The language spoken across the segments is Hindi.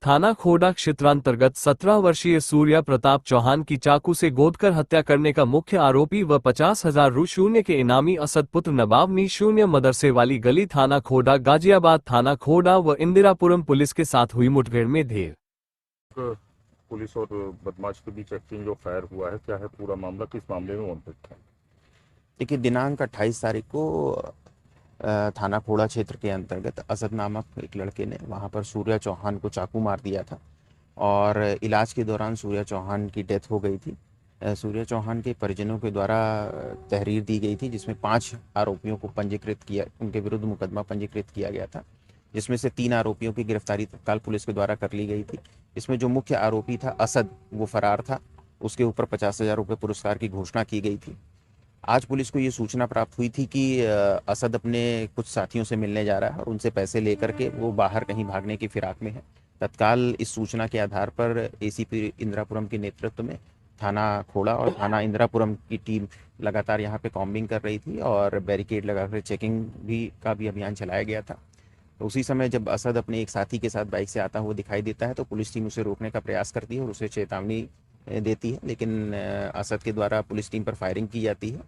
थाना खोड़ा क्षेत्रांतर्गत 17 वर्षीय सूर्या प्रताप चौहान की चाकू से गोदकर हत्या करने का मुख्य आरोपी व 50,000 रु शून्य के इनामी असद पुत्र नवाब शून्य मदरसे वाली गली थाना खोड़ा गाजियाबाद थाना खोड़ा व इंदिरापुरम पुलिस के साथ हुई मुठभेड़ में ढेर। पुलिस और बदमाश के बीच एक्सचेंज ऑफ फायर हुआ है, क्या है पूरा मामला, किस मामले में वांटेड था? देखिए, दिनांक 28 तारीख को थाना खोड़ा क्षेत्र के अंतर्गत असद नामक एक लड़के ने वहां पर सूर्या चौहान को चाकू मार दिया था और इलाज के दौरान सूर्या चौहान की डेथ हो गई थी। सूर्या चौहान के परिजनों के द्वारा तहरीर दी गई थी जिसमें 5 आरोपियों को पंजीकृत किया, उनके विरुद्ध मुकदमा पंजीकृत किया गया था, जिसमें से 3 आरोपियों की गिरफ्तारी तत्काल पुलिस के द्वारा कर ली गई थी। इसमें जो मुख्य आरोपी था असद, वो फरार था, उसके ऊपर 50,000 रुपये पुरस्कार की घोषणा की गई थी। आज पुलिस को ये सूचना प्राप्त हुई थी कि असद अपने कुछ साथियों से मिलने जा रहा है और उनसे पैसे लेकर के वो बाहर कहीं भागने की फिराक में है। तत्काल इस सूचना के आधार पर एसीपी इंदिरापुरम के नेतृत्व में थाना खोड़ा और थाना इंदिरापुरम की टीम लगातार यहाँ पे कॉम्बिंग कर रही थी और बैरिकेड लगाकर चेकिंग का भी अभियान चलाया गया था। तो उसी समय जब असद अपने एक साथी के साथ बाइक से आता हुआ दिखाई देता है तो पुलिस टीम उसे रोकने का प्रयास करती है और उसे चेतावनी देती है, लेकिन असद के द्वारा पुलिस टीम पर फायरिंग की जाती है।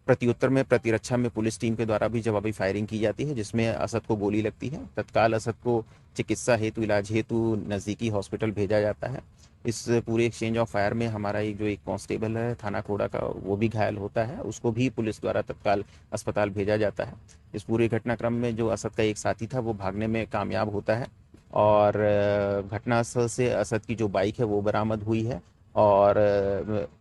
प्रत्युत्तर में प्रतिरक्षा में पुलिस टीम के द्वारा भी जवाबी फायरिंग की जाती है जिसमें असद को गोली लगती है। तत्काल असद को चिकित्सा हेतु, इलाज हेतु नज़दीकी हॉस्पिटल भेजा जाता है। इस पूरे एक्सचेंज ऑफ फायर में हमारा एक कांस्टेबल है थाना खोड़ा का, वो भी घायल होता है, उसको भी पुलिस द्वारा तत्काल अस्पताल भेजा जाता है। इस पूरे घटनाक्रम में जो असद का एक साथी था वो भागने में कामयाब होता है और घटनास्थल से असद की जो बाइक है वो बरामद हुई है और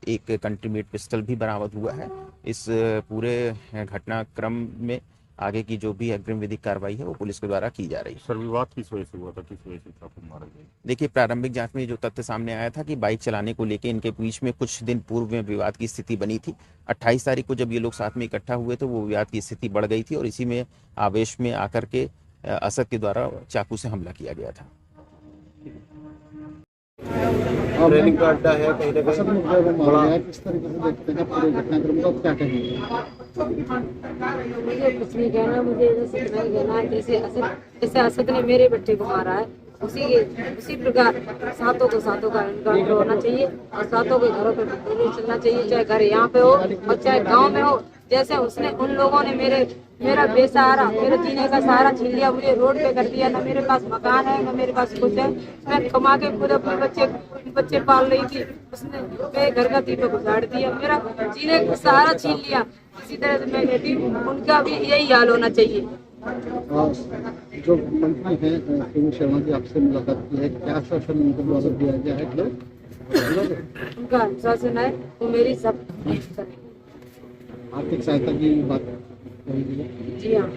एक कंट्रीमेट पिस्टल भी बरामद हुआ है। इस पूरे घटनाक्रम में आगे की जो भी अग्रिम विधिक कार्रवाई है वो पुलिस के द्वारा की जा रही है। सर, विवाद किस वजह से हुआ था, किस वजह से चाकू मारा गया? देखिए, प्रारंभिक जांच में जो तथ्य सामने आया था कि बाइक चलाने को लेकर इनके बीच में कुछ दिन पूर्व में विवाद की स्थिति बनी थी। 28 तारीख को जब ये लोग साथ में इकट्ठा हुए तो वो विवाद की स्थिति बढ़ गई थी और इसी में आवेश में आकर के असद के द्वारा चाकू से हमला किया गया था। ट्रेनिंग का अड्डा है, कहीं ना कहीं किस तरीके से देखते हैं पूरे घटनाक्रम को, क्या कहेंगे? मुझे कुछ नहीं कहना, मुझे जैसे नहीं कहना जैसे असद ने मेरे बच्चे को मारा है उसी प्रकार सातों का इनकाउंटर होना चाहिए और सातों के घरों पे पुलिस चलना चाहिए, चाहे घर यहाँ पे हो और चाहे गांव में हो। जैसे उसने उन लोगों ने मेरा बेसहारा, मेरे जीने का सहारा छीन लिया, मुझे रोड पे कर दिया। ना मेरे पास मकान है, ना मेरे पास कुछ है। मैं कमा के खुद अपने बच्चे पाल रही थी, उसने मेरे घर का दीपक उजाड़ दिया, मेरा जीने का सहारा छीन लिया। इसी तरह से मैं कहती हूँ उनका भी यही हाल होना चाहिए। जो मंत्री हैं हेमंत शर्मा जी, आपसे मुलाकात की है, क्या शासन उनको द्वारा दिया गया है? उनका अनुशासन है, वो मेरी सब आर्थिक सहायता की बात? जी हाँ।